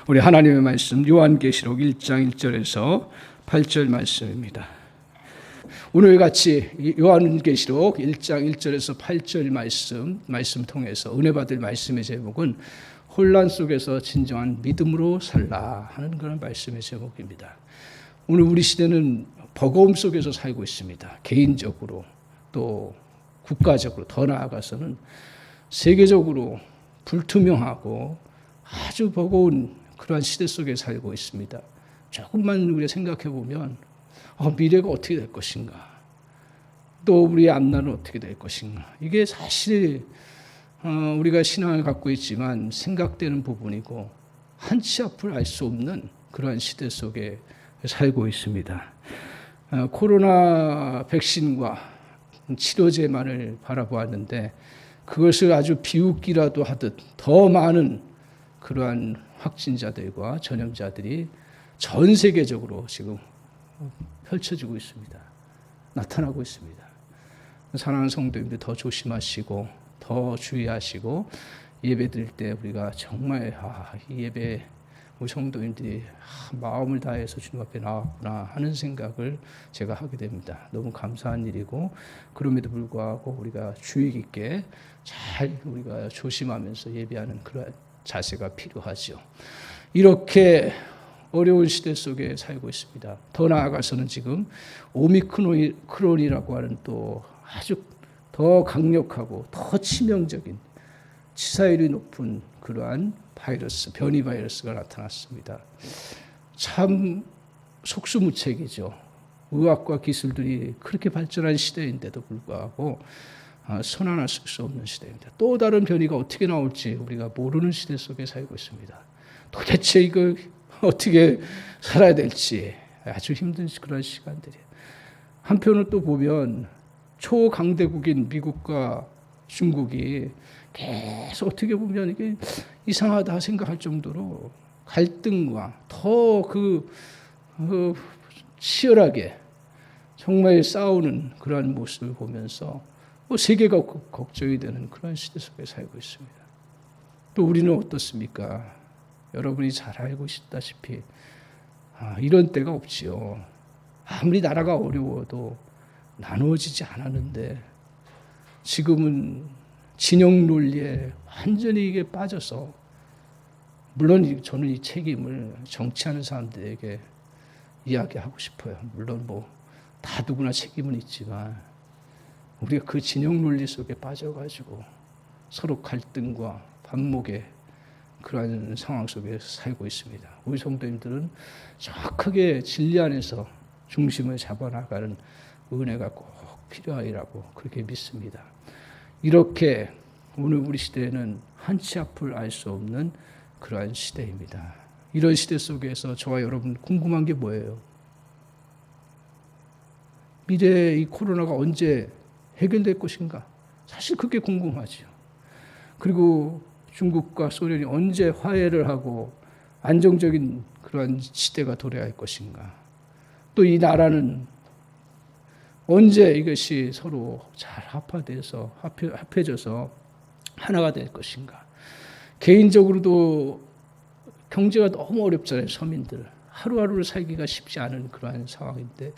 우리 하나님의 말씀 요한계시록 1장 1절에서 8절 말씀입니다. 오늘 같이 요한계시록 1장 1절에서 8절 말씀 통해서 은혜 받을 말씀의 제목은 혼란 속에서 진정한 믿음으로 살라 하는 그런 말씀의 제목입니다. 오늘 우리 시대는 버거움 속에서 살고 있습니다. 개인적으로 또 국가적으로 더 나아가서는 세계적으로 불투명하고 아주 버거운 그러한 시대 속에 살고 있습니다. 조금만 우리가 생각해 보면 미래가 어떻게 될 것인가, 또 우리의 앞날은 어떻게 될 것인가, 이게 사실 우리가 신앙을 갖고 있지만 생각되는 부분이고 한치 앞을 알 수 없는 그러한 시대 속에 살고 있습니다. 코로나 백신과 치료제만을 바라보았는데 그것을 아주 비웃기라도 하듯 더 많은 그러한 확진자들과 전염자들이 전 세계적으로 지금 펼쳐지고 있습니다. 나타나고 있습니다. 사랑하는 성도님들 더 조심하시고 더 주의하시고 예배 드릴 때 우리가 정말 이 예배 우리 성도님들이 마음을 다해서 주님 앞에 나왔구나 하는 생각을 제가 하게 됩니다. 너무 감사한 일이고 그럼에도 불구하고 우리가 주의 깊게 잘 우리가 조심하면서 예배하는 그런 자세가 필요하죠. 이렇게 어려운 시대 속에 살고 있습니다. 더 나아가서는 지금 오미크론이라고 하는 또 아주 더 강력하고 더 치명적인 치사율이 높은 그러한 바이러스, 변이 바이러스가 나타났습니다. 참 속수무책이죠. 의학과 기술들이 그렇게 발전한 시대인데도 불구하고 손 하나 쓸 수 없는 시대입니다. 또 다른 변이가 어떻게 나올지 우리가 모르는 시대 속에 살고 있습니다. 도대체 이걸 어떻게 살아야 될지 아주 힘든 그런 시간들이에요. 한편으로 또 보면 초강대국인 미국과 중국이 계속 어떻게 보면 이게 이상하다 생각할 정도로 갈등과 더 치열하게 정말 싸우는 그러한 모습을 보면서 세계가 걱정이 되는 그런 시대 속에 살고 있습니다. 또 우리는 어떻습니까? 여러분이 잘 알고 있다시피 이런 때가 없지요. 아무리 나라가 어려워도 나누어지지 않았는데 지금은 진영 논리에 완전히 이게 빠져서, 물론 저는 이 책임을 정치하는 사람들에게 이야기하고 싶어요. 물론 다 누구나 책임은 있지만 우리가 그 진영 논리 속에 빠져가지고 서로 갈등과 반목의 그러한 상황 속에 살고 있습니다. 우리 성도님들은 정확하게 진리 안에서 중심을 잡아나가는 은혜가 꼭 필요하리라고 그렇게 믿습니다. 이렇게 오늘 우리 시대에는 한치 앞을 알 수 없는 그러한 시대입니다. 이런 시대 속에서 저와 여러분 궁금한 게 뭐예요? 미래의 이 코로나가 언제 해결될 것인가? 사실 그게 궁금하죠. 그리고 중국과 소련이 언제 화해를 하고 안정적인 그러한 시대가 도래할 것인가? 또 이 나라는 언제 이것이 서로 잘 합해져서 하나가 될 것인가? 개인적으로도 경제가 너무 어렵잖아요. 서민들 하루하루를 살기가 쉽지 않은 그러한 상황인데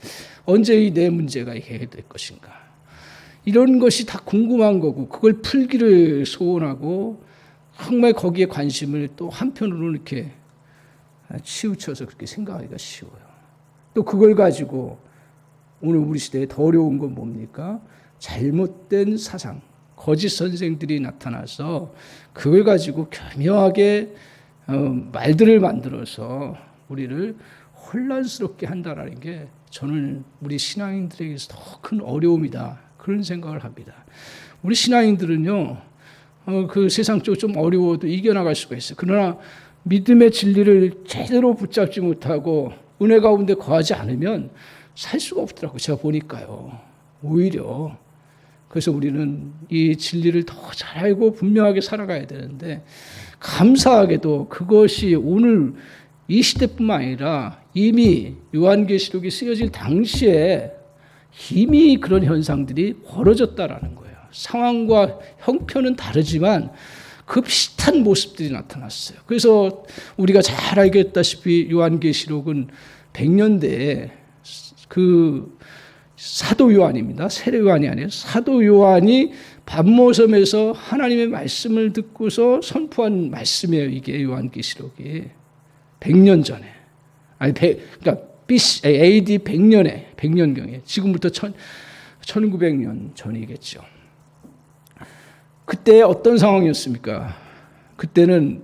언제 이 내 문제가 해결될 것인가? 이런 것이 다 궁금한 거고 그걸 풀기를 소원하고 정말 거기에 관심을 또 한편으로 이렇게 치우쳐서 그렇게 생각하기가 쉬워요. 또 그걸 가지고 오늘 우리 시대에 더 어려운 건 뭡니까? 잘못된 사상, 거짓 선생들이 나타나서 그걸 가지고 교묘하게 말들을 만들어서 우리를 혼란스럽게 한다라는 게 저는 우리 신앙인들에게서 더 큰 어려움이다, 그런 생각을 합니다. 우리 신앙인들은요, 그 세상 쪽 좀 어려워도 이겨나갈 수가 있어요. 그러나 믿음의 진리를 제대로 붙잡지 못하고 은혜 가운데 거하지 않으면 살 수가 없더라고요. 제가 보니까요. 오히려. 그래서 우리는 이 진리를 더 잘 알고 분명하게 살아가야 되는데 감사하게도 그것이 오늘 이 시대뿐만 아니라 이미 요한계시록이 쓰여질 당시에 이미 그런 현상들이 벌어졌다라는 거예요. 상황과 형편은 다르지만 그 비슷한 모습들이 나타났어요. 그래서 우리가 잘 알겠다시피 요한계시록은 100년대에 그 사도 요한입니다. 세례 요한이 아니에요. 사도 요한이 반모섬에서 하나님의 말씀을 듣고서 선포한 말씀이에요. 이게 요한계시록이 100년 전에, 그러니까 AD 100년에 100년경에 지금부터 1900년 전이겠죠. 그때 어떤 상황이었습니까? 그때는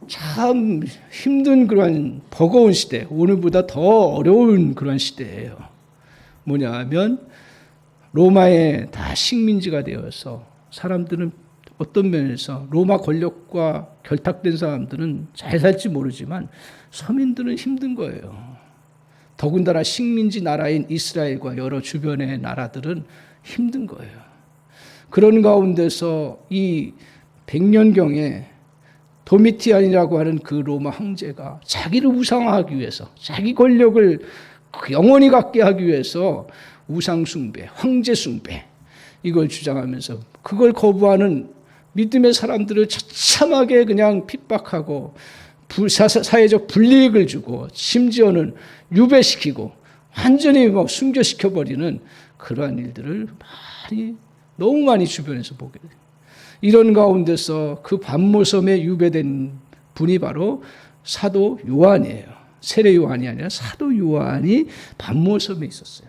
참 힘든 그런 버거운 시대, 오늘보다 더 어려운 그런 시대예요. 뭐냐 하면 로마의 다 식민지가 되어서 사람들은 어떤 면에서 로마 권력과 결탁된 사람들은 잘 살지 모르지만 서민들은 힘든 거예요. 더군다나 식민지 나라인 이스라엘과 여러 주변의 나라들은 힘든 거예요. 그런 가운데서 이 100년경에 도미티안이라고 하는 그 로마 황제가 자기를 우상화하기 위해서, 자기 권력을 영원히 갖게 하기 위해서 우상숭배, 황제숭배 이걸 주장하면서 그걸 거부하는 믿음의 사람들을 처참하게 그냥 핍박하고 사회적 불이익을 주고 심지어는 유배시키고 완전히 순교시켜버리는 그러한 일들을 너무 많이 주변에서 보게 돼요. 이런 가운데서 그 반모섬에 유배된 분이 바로 사도 요한이에요. 세례 요한이 아니라 사도 요한이 반모섬에 있었어요.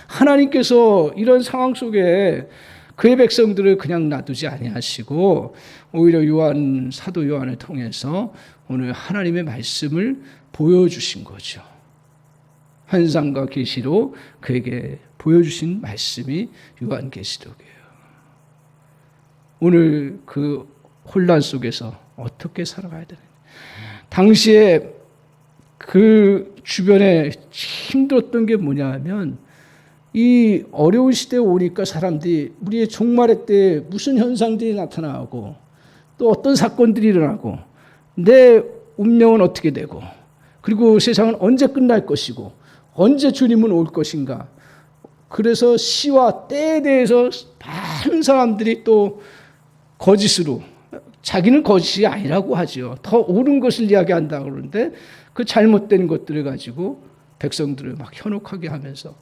하나님께서 이런 상황 속에 그의 백성들을 그냥 놔두지 아니하시고 오히려 사도 요한을 통해서 오늘 하나님의 말씀을 보여주신 거죠. 환상과 계시로 그에게 보여주신 말씀이 요한계시록이에요. 오늘 그 혼란 속에서 어떻게 살아가야 되는지, 당시에 그 주변에 힘들었던 게 뭐냐 하면 이 어려운 시대에 오니까 사람들이 우리의 종말의 때 무슨 현상들이 나타나고 또 어떤 사건들이 일어나고 내 운명은 어떻게 되고 그리고 세상은 언제 끝날 것이고 언제 주님은 올 것인가. 그래서 시와 때에 대해서 많은 사람들이 또 거짓으로, 자기는 거짓이 아니라고 하죠. 더 옳은 것을 이야기한다고 그러는데 그 잘못된 것들을 가지고 백성들을 막 현혹하게 하면서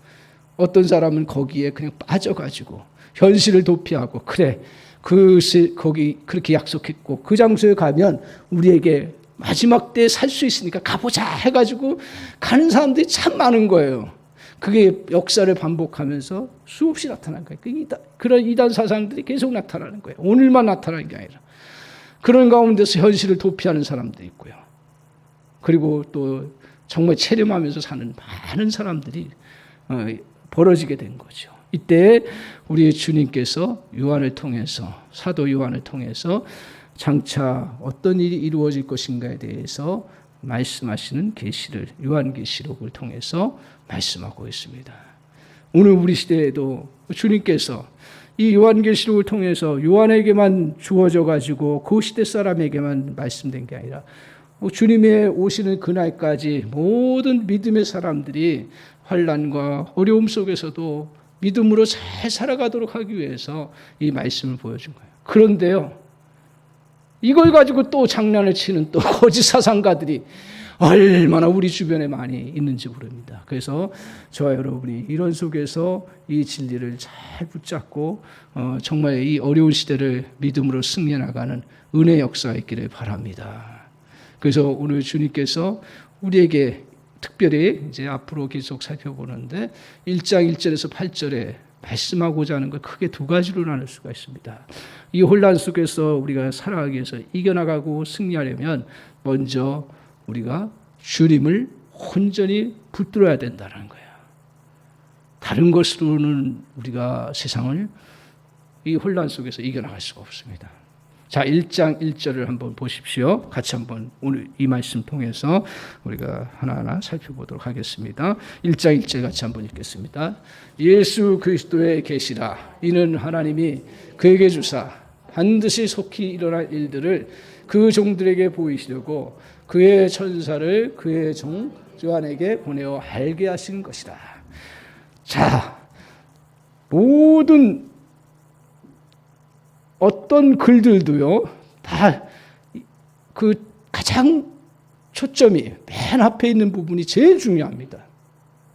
어떤 사람은 거기에 그냥 빠져가지고 현실을 도피하고 그래 거기 그렇게 약속했고 그 장소에 가면 우리에게 마지막 때에 살 수 있으니까 가보자 해가지고 가는 사람들이 참 많은 거예요. 그게 역사를 반복하면서 수없이 나타난 거예요. 그런 이단 사상들이 계속 나타나는 거예요. 오늘만 나타나는 게 아니라. 그런 가운데서 현실을 도피하는 사람도 있고요. 그리고 또 정말 체념하면서 사는 많은 사람들이 벌어지게 된 거죠. 이때 우리 주님께서 요한을 통해서, 사도 요한을 통해서 장차 어떤 일이 이루어질 것인가에 대해서 말씀하시는 계시를 요한계시록을 통해서 말씀하고 있습니다. 오늘 우리 시대에도 주님께서 이 요한계시록을 통해서 요한에게만 주어져 가지고 그 시대 사람에게만 말씀된 게 아니라 주님의 오시는 그날까지 모든 믿음의 사람들이 환난과 어려움 속에서도 믿음으로 잘 살아가도록 하기 위해서 이 말씀을 보여준 거예요. 그런데요, 이걸 가지고 또 장난을 치는 또 거짓 사상가들이 얼마나 우리 주변에 많이 있는지 모릅니다. 그래서 저와 여러분이 이런 속에서 이 진리를 잘 붙잡고 정말 이 어려운 시대를 믿음으로 승리해 나가는 은혜 역사가 있기를 바랍니다. 그래서 오늘 주님께서 우리에게 특별히 이제 앞으로 계속 살펴보는데 1장 1절에서 8절에 말씀하고자 하는 걸 크게 두 가지로 나눌 수가 있습니다. 이 혼란 속에서 우리가 살아가기 위해서 이겨나가고 승리하려면 먼저 우리가 주님을 온전히 붙들어야 된다는 거예요. 다른 것으로는 우리가 세상을 이 혼란 속에서 이겨나갈 수가 없습니다. 자, 1장 1절을 한번 보십시오. 같이 한번 오늘 이 말씀 통해서 우리가 하나하나 살펴보도록 하겠습니다. 1장 1절 같이 한번 읽겠습니다. 예수 그리스도의 계시라. 이는 하나님이 그에게 주사 반드시 속히 일어날 일들을 그 종들에게 보이시려고 그의 천사를 그의 종 요한에게 보내어 알게 하신 것이다. 자, 모든 어떤 글들도요, 다 다 그 가장 초점이 맨 앞에 있는 부분이 제일 중요합니다.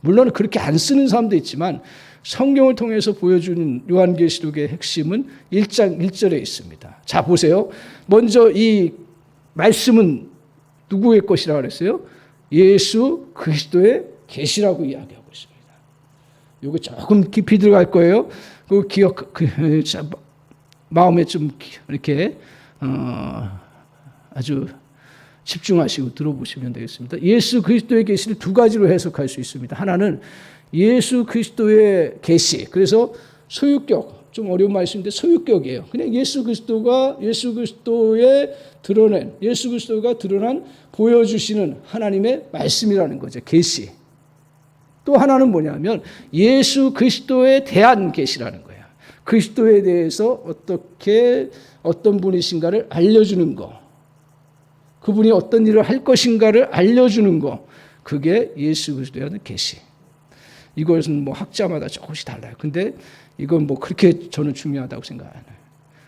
물론 그렇게 안 쓰는 사람도 있지만 성경을 통해서 보여주는 요한계시록의 핵심은 1장 1절에 있습니다. 자, 보세요. 먼저 이 말씀은 누구의 것이라고 그랬어요? 예수 그리스도의 계시라고 이야기하고 있습니다. 이거 조금 깊이 들어갈 거예요. 그 기억, 마음에 좀 이렇게 아주 집중하시고 들어보시면 되겠습니다. 예수 그리스도의 계시를 두 가지로 해석할 수 있습니다. 하나는 예수 그리스도의 계시, 그래서 소유격, 좀 어려운 말씀인데 소유격이에요. 그냥 예수 그리스도가 드러난 보여주시는 하나님의 말씀이라는 거죠. 계시. 또 하나는 뭐냐면 예수 그리스도에 대한 계시라는 거예요. 그리스도에 대해서 어떤 분이신가를 알려주는 거, 그분이 어떤 일을 할 것인가를 알려주는 거, 그게 예수 그리스도에 대한 계시. 이것은 뭐 학자마다 조금씩 달라요. 근데 이건 뭐 그렇게 저는 중요하다고 생각 안 해요.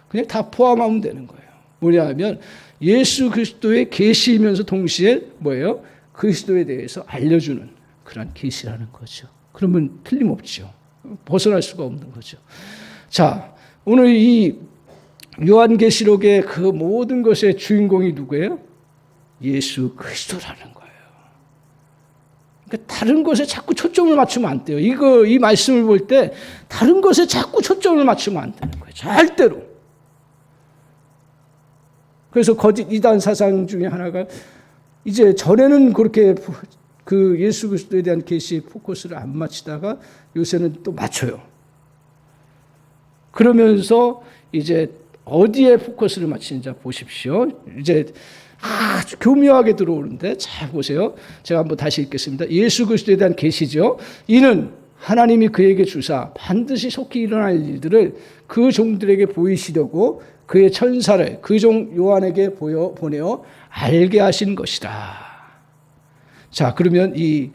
그냥 다 포함하면 되는 거예요. 뭐냐면 예수 그리스도의 계시이면서 동시에 뭐예요? 그리스도에 대해서 알려주는 그런 계시라는 거죠. 그러면 틀림없죠. 벗어날 수가 없는 거죠. 자, 오늘 이 요한계시록의 그 모든 것의 주인공이 누구예요? 예수 그리스도라는 거예요. 그러니까 다른 것에 자꾸 초점을 맞추면 안 돼요. 이 말씀을 볼 때 다른 것에 자꾸 초점을 맞추면 안 되는 거예요. 절대로. 그래서 거짓 이단 사상 중에 하나가 이제 전에는 그렇게 그 예수 그리스도에 대한 계시에 포커스를 안 맞추다가 요새는 또 맞춰요. 그러면서 이제 어디에 포커스를 맞추는지 보십시오. 이제 아주 교묘하게 들어오는데 잘 보세요. 제가 한번 다시 읽겠습니다. 예수 그리스도에 대한 계시죠. 이는 하나님이 그에게 주사 반드시 속히 일어날 일들을 그 종들에게 보이시려고 그의 천사를 그 종 요한에게 보내어 알게 하신 것이다. 자, 그러면 이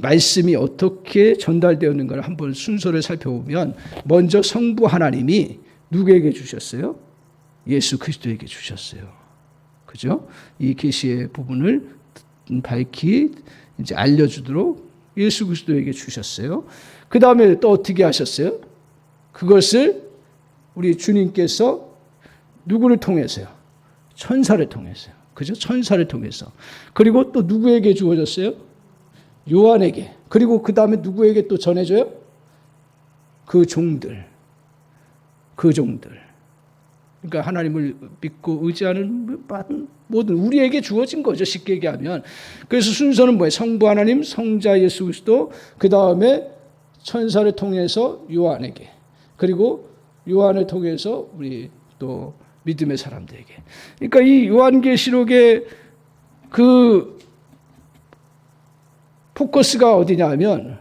말씀이 어떻게 전달되었는가를 한번 순서를 살펴보면 먼저 성부 하나님이 누구에게 주셨어요? 예수 그리스도에게 주셨어요. 그죠? 이 계시의 부분을 밝히 이제 알려주도록 예수 그리스도에게 주셨어요. 그 다음에 또 어떻게 하셨어요? 그것을 우리 주님께서 누구를 통해서요? 천사를 통해서요. 그죠? 천사를 통해서. 그리고 또 누구에게 주어졌어요? 요한에게. 그리고 그 다음에 누구에게 또 전해줘요? 그 종들. 그러니까 하나님을 믿고 의지하는 모든 우리에게 주어진 거죠. 쉽게 얘기하면. 그래서 순서는 뭐예요? 성부 하나님, 성자 예수 그리스도, 그 다음에 천사를 통해서 요한에게, 그리고 요한을 통해서 우리 또 믿음의 사람들에게. 그러니까 이 요한계시록의 그 포커스가 어디냐면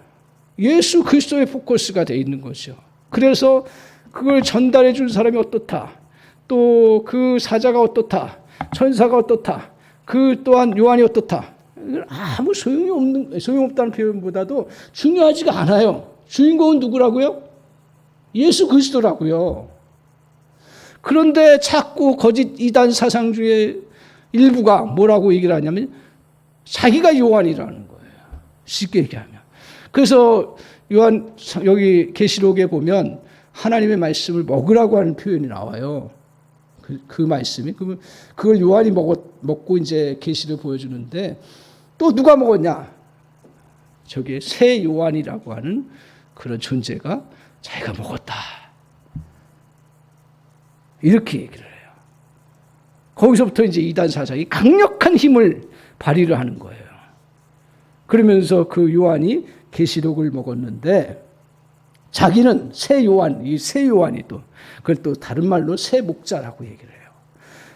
예수 그리스도의 포커스가 되어 있는 거죠. 그래서 그걸 전달해 준 사람이 어떻다, 또 그 사자가 어떻다, 천사가 어떻다, 그 또한 요한이 어떻다, 아무 소용없다는 표현보다도 중요하지가 않아요. 주인공은 누구라고요? 예수 그리스도라고요. 그런데 자꾸 거짓 이단 사상 중에 일부가 뭐라고 얘기를 하냐면 자기가 요한이라는 거예요. 쉽게 얘기하면. 그래서 요한 여기 계시록에 보면 하나님의 말씀을 먹으라고 하는 표현이 나와요. 그 말씀이. 그걸 요한이 먹고 이제 계시를 보여주는데 또 누가 먹었냐? 저게 새 요한이라고 하는 그런 존재가 자기가 먹었다. 이렇게 얘기를 해요. 거기서부터 이제 이단 사상이 강력한 힘을 발휘를 하는 거예요. 그러면서 그 요한이 계시록을 먹었는데 자기는 새 요한, 이 새 요한이 또 그걸 또 다른 말로 새 목자라고 얘기를 해요.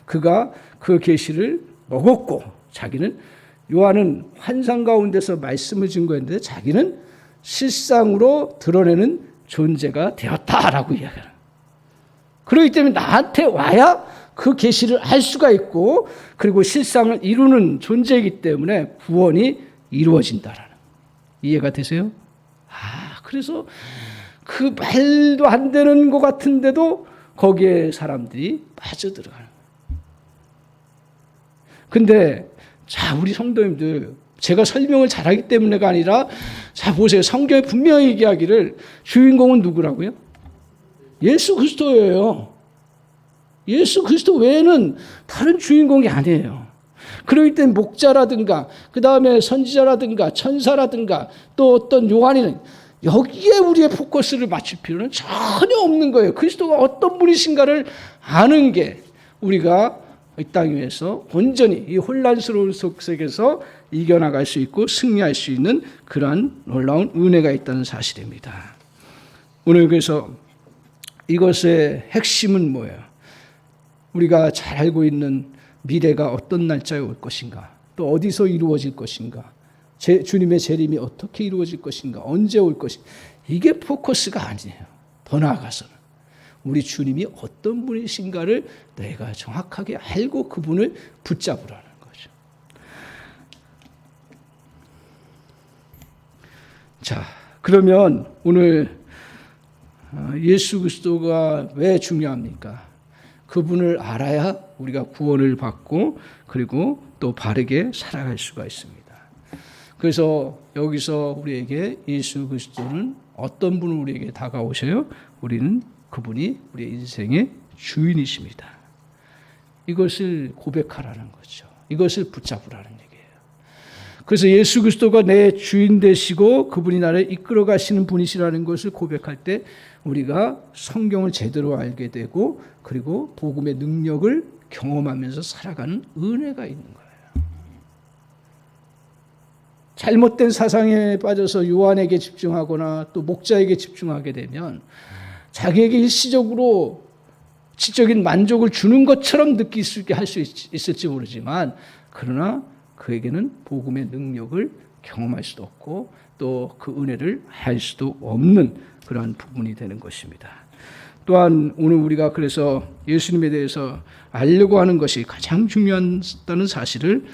그가 그 계시를 먹었고 자기는 요한은 환상 가운데서 말씀을 증거했는데 자기는 실상으로 드러내는 존재가 되었다라고 이야기해요. 그렇기 때문에 나한테 와야 그 계시를 알 수가 있고 그리고 실상을 이루는 존재이기 때문에 구원이 이루어진다라는. 이해가 되세요? 그래서 그 말도 안 되는 것 같은데도 거기에 사람들이 빠져들어가는. 근데 자, 우리 성도님들, 제가 설명을 잘하기 때문에가 아니라, 자, 보세요. 성경에 분명히 얘기하기를 주인공은 누구라고요? 예수 그리스도예요. 예수 그리스도 외에는 다른 주인공이 아니에요. 그렇기 때문에 목자라든가, 그 다음에 선지자라든가, 천사라든가, 또 어떤 요한이는 여기에 우리의 포커스를 맞출 필요는 전혀 없는 거예요. 그리스도가 어떤 분이신가를 아는 게 우리가 이 땅 위에서 온전히 이 혼란스러운 속에서 이겨나갈 수 있고 승리할 수 있는 그러한 놀라운 은혜가 있다는 사실입니다. 오늘 그래서 이것의 핵심은 뭐예요? 우리가 잘 알고 있는 미래가 어떤 날짜에 올 것인가, 또 어디서 이루어질 것인가, 주님의 재림이 어떻게 이루어질 것인가, 언제 올 것인가, 이게 포커스가 아니에요. 더 나아가서는 우리 주님이 어떤 분이신가를 내가 정확하게 알고 그분을 붙잡으라는 거죠. 자, 그러면 오늘 예수 그리스도가 왜 중요합니까? 그분을 알아야 우리가 구원을 받고 그리고 또 바르게 살아갈 수가 있습니다. 그래서 여기서 우리에게 예수 그리스도는 어떤 분을 우리에게 다가오셔요? 우리는 그분이 우리의 인생의 주인이십니다. 이것을 고백하라는 거죠. 이것을 붙잡으라는 얘기예요. 그래서 예수 그리스도가 내 주인 되시고 그분이 나를 이끌어 가시는 분이시라는 것을 고백할 때 우리가 성경을 제대로 알게 되고 그리고 복음의 능력을 경험하면서 살아가는 은혜가 있는 거예요. 잘못된 사상에 빠져서 요한에게 집중하거나 또 목자에게 집중하게 되면 자기에게 일시적으로 지적인 만족을 주는 것처럼 느낄 수 있게 할 수 있을지 모르지만 그러나 그에게는 복음의 능력을 경험할 수도 없고 또 그 은혜를 할 수도 없는 그러한 부분이 되는 것입니다. 또한 오늘 우리가 그래서 예수님에 대해서 알려고 하는 것이 가장 중요하다는 사실을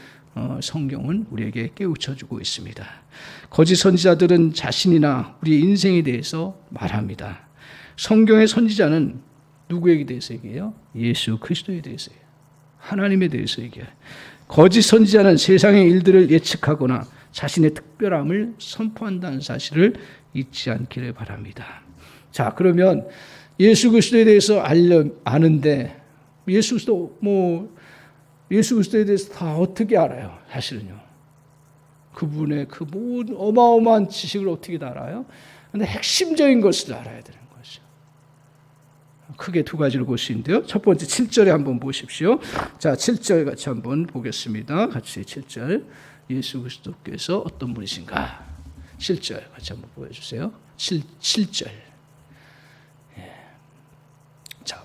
성경은 우리에게 깨우쳐주고 있습니다. 거짓 선지자들은 자신이나 우리 인생에 대해서 말합니다. 성경의 선지자는 누구에게 대해서 얘기해요? 예수 그리스도에 대해서 얘기해요. 하나님에 대해서 얘기해요. 거짓 선지자는 세상의 일들을 예측하거나 자신의 특별함을 선포한다는 사실을 잊지 않기를 바랍니다. 자, 그러면 예수 그리스도에 대해서 아는데 예수 그리스도에 대해서 다 어떻게 알아요? 사실은요. 그분의 그 모든 어마어마한 지식을 어떻게 다 알아요? 그런데 핵심적인 것을 알아야 되는 거죠. 크게 두 가지로 볼 수 있는데요. 첫 번째 7절에 한번 보십시오. 자, 7절 같이 한번 보겠습니다. 같이 7절. 예수 그리스도께서 어떤 분이신가? 7절 같이 한번 보여주세요. 7절. 자,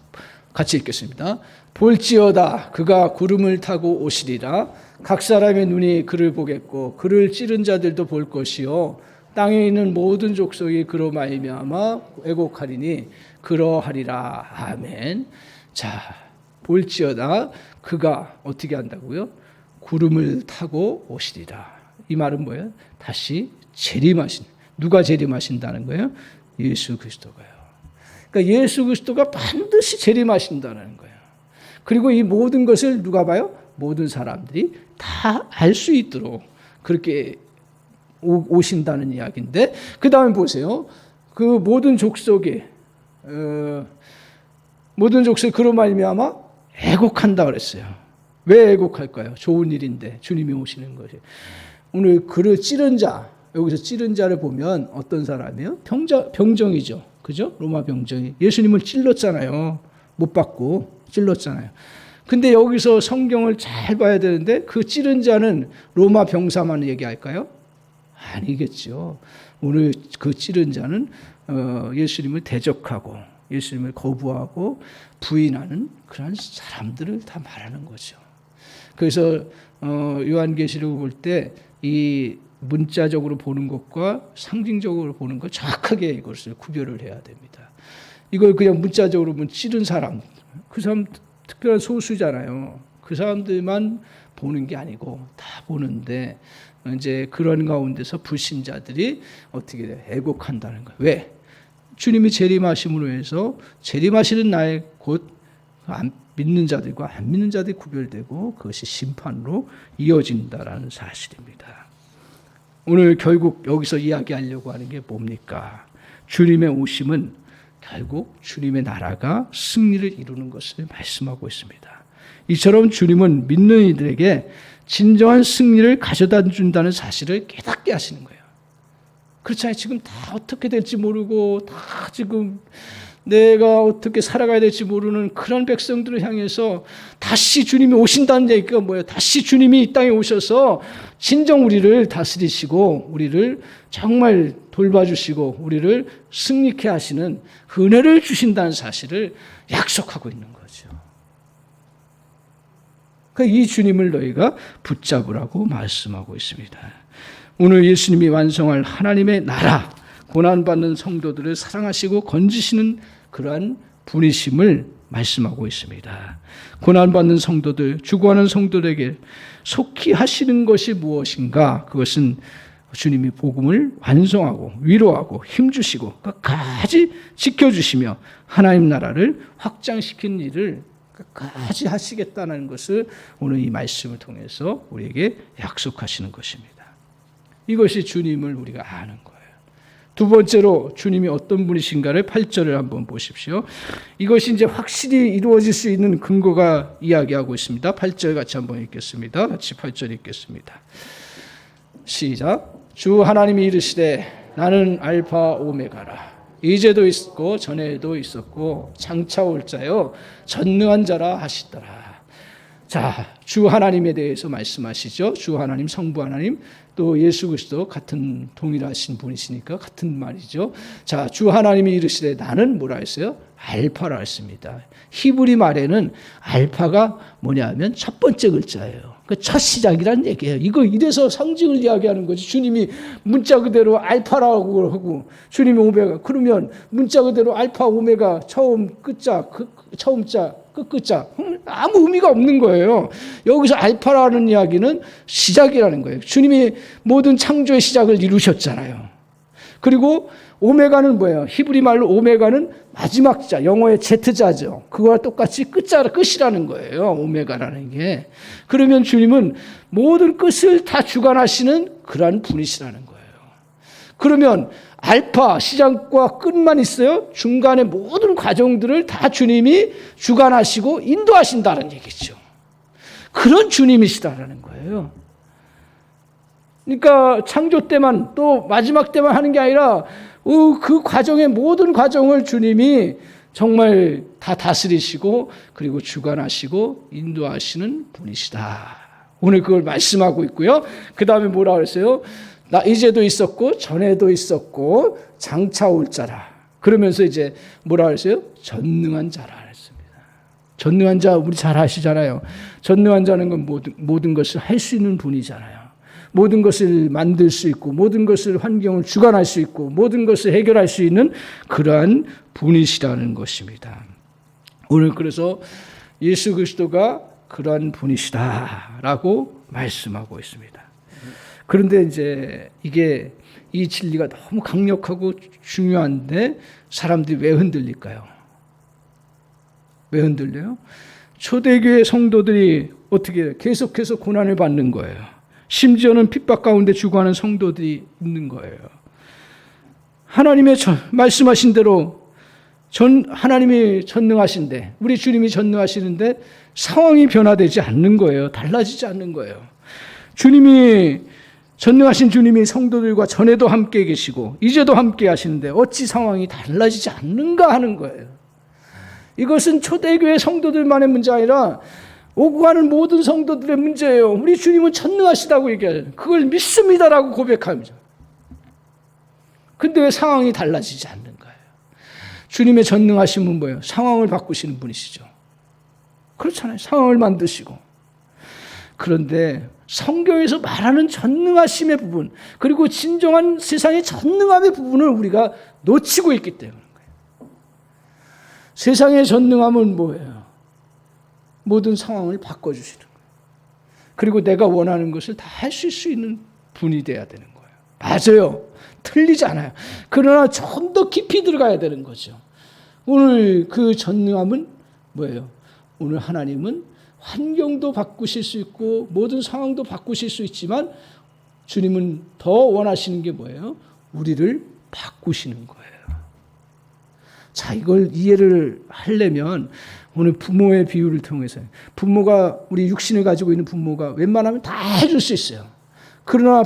같이 읽겠습니다. 볼지어다 그가 구름을 타고 오시리라. 각 사람의 눈이 그를 보겠고 그를 찌른 자들도 볼 것이요 땅에 있는 모든 족속이 그로 말미암아 애곡하리니 그러하리라. 아멘. 자, 볼지어다 그가 어떻게 한다고요? 구름을 타고 오시리라. 이 말은 뭐예요? 다시 재림하신, 누가 재림하신다는 거예요? 예수 그리스도가요. 그러니까 예수 그리스도가 반드시 재림하신다는 거예요. 그리고 이 모든 것을 누가 봐요? 모든 사람들이 다 알 수 있도록 그렇게 오신다는 이야기인데, 그 다음에 보세요. 그 모든 족속이 그로 말미암아 애곡한다 그랬어요. 왜 애곡할까요? 좋은 일인데 주님이 오시는 것이. 오늘 그를 찌른 자, 여기서 찌른 자를 보면 어떤 사람이에요? 병정이죠. 그죠? 로마 병정이. 예수님을 찔렀잖아요. 못 받고 찔렀잖아요. 근데 여기서 성경을 잘 봐야 되는데 그 찌른 자는 로마 병사만 얘기할까요? 아니겠죠. 오늘 그 찌른 자는 예수님을 대적하고 예수님을 거부하고 부인하는 그런 사람들을 다 말하는 거죠. 그래서 요한계시록을 볼 때 이 문자적으로 보는 것과 상징적으로 보는 것 정확하게 이것을 구별을 해야 됩니다. 이걸 그냥 문자적으로 보면 찌른 사람, 그 사람 특별한 소수잖아요. 그 사람들만 보는 게 아니고 다 보는데 이제 그런 가운데서 불신자들이 어떻게 돼? 애곡한다는 거예요. 왜? 주님이 재림하심으로 해서 재림하시는 날 곧 믿는 자들과 안 믿는 자들이 구별되고 그것이 심판으로 이어진다라는 사실입니다. 오늘 결국 여기서 이야기하려고 하는 게 뭡니까? 주님의 오심은 결국 주님의 나라가 승리를 이루는 것을 말씀하고 있습니다. 이처럼 주님은 믿는 이들에게 진정한 승리를 가져다 준다는 사실을 깨닫게 하시는 거예요. 그렇잖아요. 지금 다 어떻게 될지 모르고 다 지금 내가 어떻게 살아가야 될지 모르는 그런 백성들을 향해서 다시 주님이 오신다는 얘기가 뭐예요? 다시 주님이 이 땅에 오셔서 진정 우리를 다스리시고 우리를 정말 돌봐주시고 우리를 승리케 하시는 은혜를 주신다는 사실을 약속하고 있는 거죠. 이 주님을 너희가 붙잡으라고 말씀하고 있습니다. 오늘 예수님이 완성할 하나님의 나라, 고난받는 성도들을 사랑하시고 건지시는 그러한 분이심을 말씀하고 있습니다. 고난받는 성도들, 죽어가는 성도들에게 속히 하시는 것이 무엇인가? 그것은 주님이 복음을 완성하고 위로하고 힘주시고 끝까지 지켜주시며 하나님 나라를 확장시키는 일을 끝까지 하시겠다는 것을 오늘 이 말씀을 통해서 우리에게 약속하시는 것입니다. 이것이 주님을 우리가 아는 거예요. 두 번째로 주님이 어떤 분이신가를 8절을 한번 보십시오. 이것이 이제 확실히 이루어질 수 있는 근거가 이야기하고 있습니다. 8절 같이 한번 읽겠습니다. 같이 8절 읽겠습니다. 시작. 주 하나님이 이르시되 나는 알파 오메가라. 이제도 있었고 전에도 있었고 장차 올 자요 전능한 자라 하시더라. 자, 주 하나님에 대해서 말씀하시죠. 주 하나님, 성부 하나님, 또 예수 그리스도 같은 동일하신 분이시니까 같은 말이죠. 자, 주 하나님이 이르시되 나는 뭐라 했어요? 알파라 했습니다. 히브리 말에는 알파가 뭐냐면 첫 번째 글자예요. 그 첫 시작이란 얘기예요. 이거 이래서 상징을 이야기하는 거지. 주님이 문자 그대로 알파라고 하고 주님이 오메가. 그러면 문자 그대로 알파 오메가 처음 끝자 처음자 끝자 아무 의미가 없는 거예요. 여기서 알파라는 이야기는 시작이라는 거예요. 주님이 모든 창조의 시작을 이루셨잖아요. 그리고 오메가는 뭐예요? 히브리 말로 오메가는 마지막 자, 영어의 Z자죠. 그거와 똑같이 끝이라는 거예요. 오메가라는 게. 그러면 주님은 모든 끝을 다 주관하시는 그러한 분이시라는 거예요. 그러면 알파, 시작과 끝만 있어요? 중간에 모든 과정들을 다 주님이 주관하시고 인도하신다는 얘기죠. 그런 주님이시다라는 거예요. 그러니까 창조 때만 또 마지막 때만 하는 게 아니라 그 과정의 모든 과정을 주님이 정말 다 다스리시고 그리고 주관하시고 인도하시는 분이시다. 오늘 그걸 말씀하고 있고요. 그 다음에 뭐라 그랬어요? 나 이제도 있었고 전에도 있었고 장차 올 자라. 그러면서 이제 뭐라 그랬어요? 전능한 자라 그랬습니다. 전능한 자 우리 잘 아시잖아요. 전능한 자는 건 모든 것을 할 수 있는 분이잖아요. 모든 것을 만들 수 있고 모든 것을 환경을 주관할 수 있고 모든 것을 해결할 수 있는 그러한 분이시라는 것입니다. 오늘 그래서 예수 그리스도가 그러한 분이시다라고 말씀하고 있습니다. 그런데 이제 이 진리가 너무 강력하고 중요한데 사람들이 왜 흔들릴까요? 왜 흔들려요? 초대교회 성도들이 어떻게 계속해서 고난을 받는 거예요. 심지어는 핍박 가운데 죽어가는 성도들이 있는 거예요. 하나님의 말씀하신 대로 하나님이 전능하신데 우리 주님이 전능하시는데 상황이 변화되지 않는 거예요. 달라지지 않는 거예요. 전능하신 주님이 성도들과 전에도 함께 계시고 이제도 함께 하시는데 어찌 상황이 달라지지 않는가 하는 거예요. 이것은 초대교회 성도들만의 문제가 아니라 오고 가는 모든 성도들의 문제예요. 우리 주님은 전능하시다고 얘기해요. 그걸 믿습니다라고 고백합니다. 근데 왜 상황이 달라지지 않는 거예요? 주님의 전능하심은 뭐예요? 상황을 바꾸시는 분이시죠. 그렇잖아요. 상황을 만드시고. 그런데 성경에서 말하는 전능하심의 부분 그리고 진정한 세상의 전능함의 부분을 우리가 놓치고 있기 때문인 거예요. 세상의 전능함은 뭐예요? 모든 상황을 바꿔주시는 거예요. 그리고 내가 원하는 것을 다 하실 수 있는 분이 돼야 되는 거예요. 맞아요. 틀리지 않아요. 그러나 좀 더 깊이 들어가야 되는 거죠. 오늘 그 전능함은 뭐예요? 오늘 하나님은 환경도 바꾸실 수 있고 모든 상황도 바꾸실 수 있지만 주님은 더 원하시는 게 뭐예요? 우리를 바꾸시는 거예요. 자, 이걸 이해를 하려면 오늘 부모의 비유를 통해서 부모가 우리 육신을 가지고 있는 부모가 웬만하면 다 해줄 수 있어요. 그러나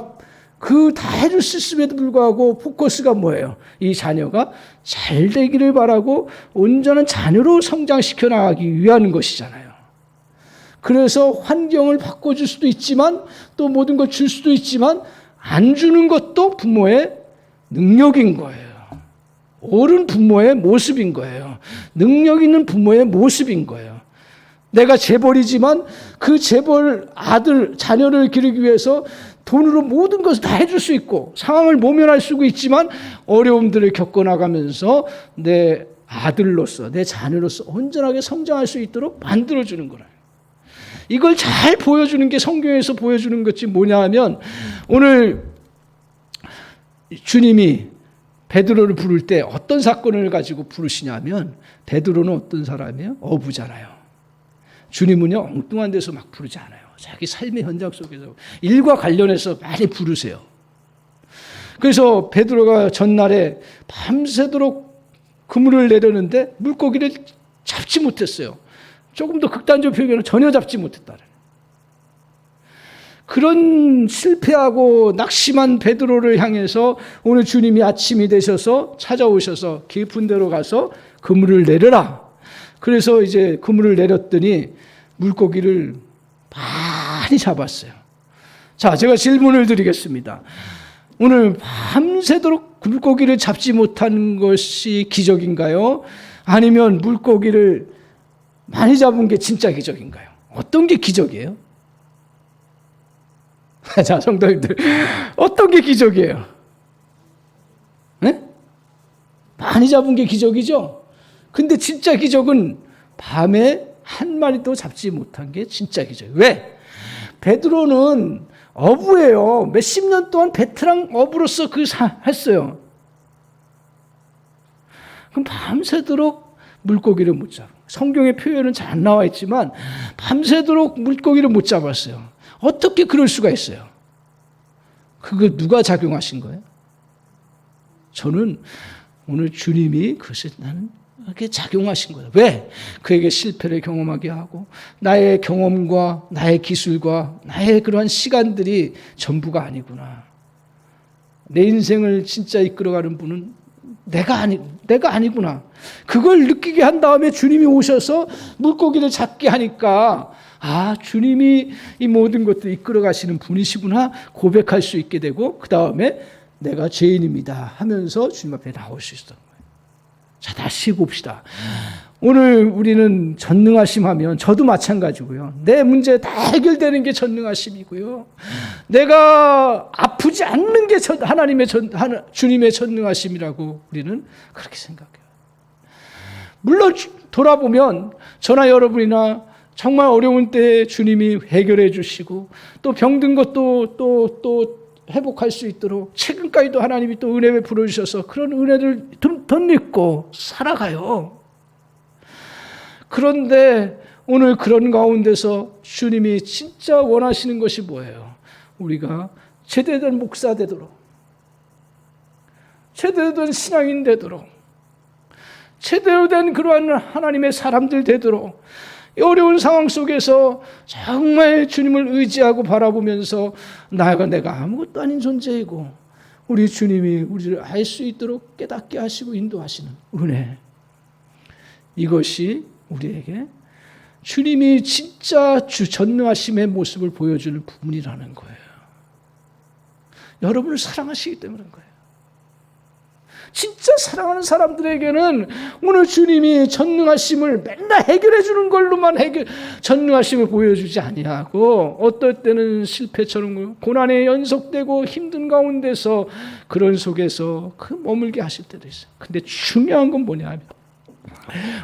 그 다 해줄 수 있음에도 불구하고 포커스가 뭐예요? 이 자녀가 잘 되기를 바라고 온전한 자녀로 성장시켜 나가기 위한 것이잖아요. 그래서 환경을 바꿔줄 수도 있지만 또 모든 걸 줄 수도 있지만 안 주는 것도 부모의 능력인 거예요. 옳은 부모의 모습인 거예요. 능력 있는 부모의 모습인 거예요. 내가 재벌이지만 그 재벌 아들, 자녀를 기르기 위해서 돈으로 모든 것을 다 해줄 수 있고 상황을 모면할 수 있지만 어려움들을 겪어나가면서 내 아들로서 내 자녀로서 온전하게 성장할 수 있도록 만들어주는 거예요. 이걸 잘 보여주는 게 성경에서 보여주는 것이 뭐냐 하면 오늘 주님이 베드로를 부를 때 어떤 사건을 가지고 부르시냐면 베드로는 어떤 사람이에요? 어부잖아요. 주님은요 엉뚱한 데서 막 부르지 않아요. 자기 삶의 현장 속에서 일과 관련해서 많이 부르세요. 그래서 베드로가 전날에 밤새도록 그물을 내려는데 물고기를 잡지 못했어요. 조금 더 극단적 표현은 전혀 잡지 못했다. 그런 실패하고 낙심한 베드로를 향해서 오늘 주님이 아침이 되셔서 찾아오셔서 깊은 데로 가서 그물을 내려라. 그래서 이제 그물을 내렸더니 물고기를 많이 잡았어요. 자, 제가 질문을 드리겠습니다. 오늘 밤새도록 물고기를 잡지 못한 것이 기적인가요? 아니면 물고기를 많이 잡은 게 진짜 기적인가요? 어떤 게 기적이에요? 자, 성도님들, 어떤 게 기적이에요? 네? 많이 잡은 게 기적이죠? 근데 진짜 기적은 밤에 한 마리도 잡지 못한 게 진짜 기적이에요. 왜? 베드로는 어부예요. 몇십 년 동안 베테랑 어부로서 했어요. 그럼 밤새도록 물고기를 못 잡아. 성경의 표현은 잘 안 나와 있지만 밤새도록 물고기를 못 잡았어요. 어떻게 그럴 수가 있어요? 그거 누가 작용하신 거예요? 저는 오늘 주님이 그것에 나는 이렇게 작용하신 거예요. 왜? 그에게 실패를 경험하게 하고 나의 경험과 나의 기술과 나의 그러한 시간들이 전부가 아니구나. 내 인생을 진짜 이끌어가는 분은 내가 아니구나. 그걸 느끼게 한 다음에 주님이 오셔서 물고기를 잡게 하니까 아, 주님이 이 모든 것들을 이끌어 가시는 분이시구나 고백할 수 있게 되고 그 다음에 내가 죄인입니다 하면서 주님 앞에 나올 수 있었던 거예요. 자, 다시 봅시다. 오늘 우리는 전능하심 하면 저도 마찬가지고요. 내 문제 다 해결되는 게 전능하심이고요. 내가 아프지 않는 게 주님의 전능하심이라고 우리는 그렇게 생각해요. 물론 돌아보면 저나 여러분이나 정말 어려운 때에 주님이 해결해 주시고 또 병든 것도 또 회복할 수 있도록 최근까지도 하나님이 또 은혜 베풀어 주셔서 그런 은혜를 덧입고 살아가요. 그런데 오늘 그런 가운데서 주님이 진짜 원하시는 것이 뭐예요? 우리가 제대된 목사 되도록, 제대로 된 신앙인 되도록, 제대로 된 그러한 하나님의 사람들 되도록 어려운 상황 속에서 정말 주님을 의지하고 바라보면서 내가 아무것도 아닌 존재이고 우리 주님이 우리를 알 수 있도록 깨닫게 하시고 인도하시는 은혜, 이것이 우리에게 주님이 진짜 전능하심의 모습을 보여주는 부분이라는 거예요. 여러분을 사랑하시기 때문에 그런 거예요. 진짜 사랑하는 사람들에게는 오늘 주님이 전능하심을 맨날 해결해 주는 걸로만 전능하심을 보여주지 아니하고 어떨 때는 실패처럼 고난에 연속되고 힘든 가운데서 그런 속에서 머물게 하실 때도 있어요. 근데 중요한 건 뭐냐 하면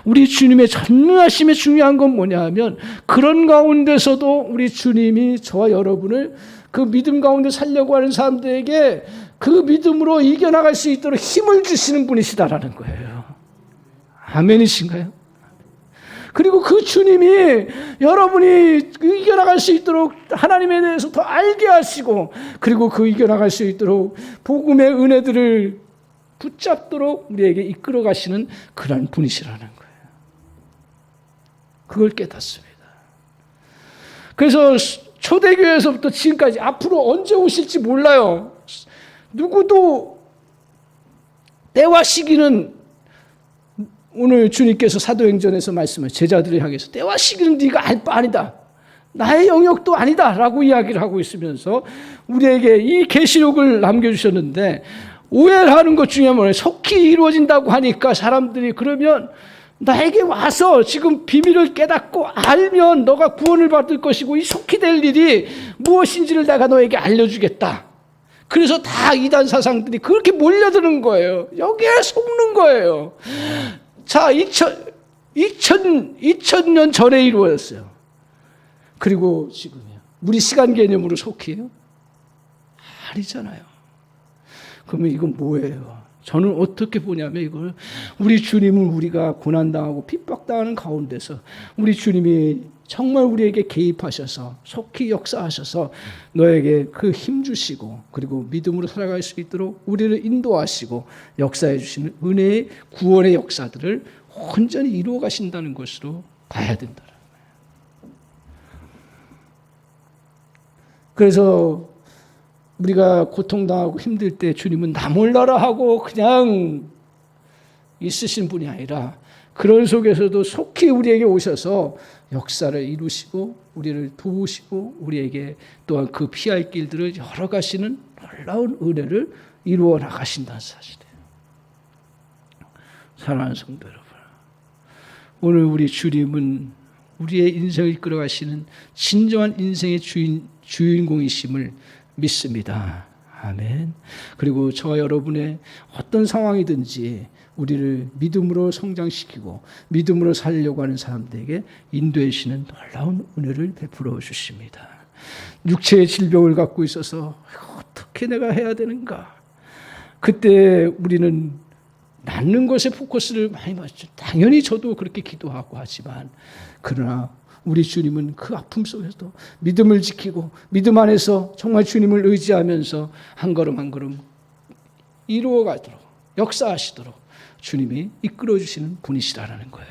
우리 주님의 전능하심의 중요한 건 뭐냐 하면 그런 가운데서도 우리 주님이 저와 여러분을 그 믿음 가운데 살려고 하는 사람들에게 그 믿음으로 이겨나갈 수 있도록 힘을 주시는 분이시다라는 거예요. 아멘이신가요? 그리고 그 주님이 여러분이 이겨나갈 수 있도록 하나님에 대해서 더 알게 하시고, 그리고 그 이겨나갈 수 있도록 복음의 은혜들을 붙잡도록 우리에게 이끌어 가시는 그런 분이시라는 거예요. 그걸 깨닫습니다. 그래서 초대교회에서부터 지금까지 앞으로 언제 오실지 몰라요. 누구도 때와 시기는, 오늘 주님께서 사도행전에서 말씀을 제자들을 향해서 때와 시기는 네가 알 바 아니다, 나의 영역도 아니다 라고 이야기를 하고 있으면서 우리에게 이 계시록을 남겨주셨는데, 오해를 하는 것 중에 뭐예요? 속히 이루어진다고 하니까 사람들이 그러면 나에게 와서 지금 비밀을 깨닫고 알면 너가 구원을 받을 것이고 이 속히 될 일이 무엇인지를 내가 너에게 알려주겠다. 그래서 다 이단 사상들이 그렇게 몰려드는 거예요. 여기에 속는 거예요. 자, 2000년 전에 이루어졌어요. 그리고 지금이요. 우리 시간 개념으로 속히요? 아니잖아요. 그러면 이건 뭐예요? 저는 어떻게 보냐면 이걸, 우리 주님은 우리가 고난당하고 핍박당하는 가운데서 우리 주님이 정말 우리에게 개입하셔서 속히 역사하셔서 너에게 그 힘 주시고, 그리고 믿음으로 살아갈 수 있도록 우리를 인도하시고 역사해 주시는 은혜의 구원의 역사들을 온전히 이루어 가신다는 것으로 봐야 된다는 거예요. 그래서 우리가 고통당하고 힘들 때 주님은 나 몰라라 하고 그냥 있으신 분이 아니라, 그런 속에서도 속히 우리에게 오셔서 역사를 이루시고 우리를 도우시고 우리에게 또한 그 피할 길들을 열어가시는 놀라운 은혜를 이루어 나가신다는 사실이에요. 사랑하는 성도 여러분, 오늘 우리 주님은 우리의 인생을 이끌어가시는 진정한 인생의 주인공이심을 믿습니다. 아멘. 그리고 저와 여러분의 어떤 상황이든지 우리를 믿음으로 성장시키고 믿음으로 살려고 하는 사람들에게 인도해 주시는 놀라운 은혜를 베풀어 주십니다. 육체의 질병을 갖고 있어서 어떻게 내가 해야 되는가? 그때 우리는 낫는 것에 포커스를 많이 맞죠. 당연히 저도 그렇게 기도하고 하지만, 그러나 우리 주님은 그 아픔 속에서도 믿음을 지키고 믿음 안에서 정말 주님을 의지하면서 한 걸음 한 걸음 이루어가도록, 역사하시도록 주님이 이끌어주시는 분이시라는 거예요.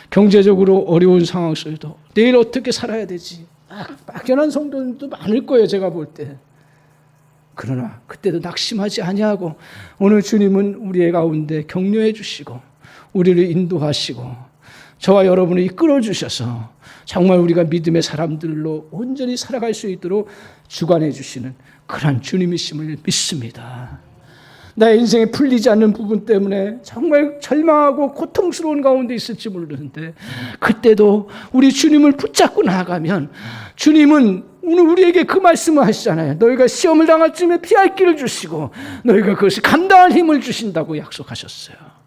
경제적으로 어려운 상황 속에도 내일 어떻게 살아야 되지? 막연한 성도들도 많을 거예요, 제가 볼 때. 그러나 그때도 낙심하지 아니하고 오늘 주님은 우리의 가운데 격려해 주시고 우리를 인도하시고 저와 여러분을 이끌어 주셔서 정말 우리가 믿음의 사람들로 온전히 살아갈 수 있도록 주관해 주시는 그런 주님이심을 믿습니다. 나의 인생에 풀리지 않는 부분 때문에 정말 절망하고 고통스러운 가운데 있을지 모르는데, 그때도 우리 주님을 붙잡고 나아가면 주님은 오늘 우리에게 그 말씀을 하시잖아요. 너희가 시험을 당할 쯤에 피할 길을 주시고 너희가 그것을 감당할 힘을 주신다고 약속하셨어요.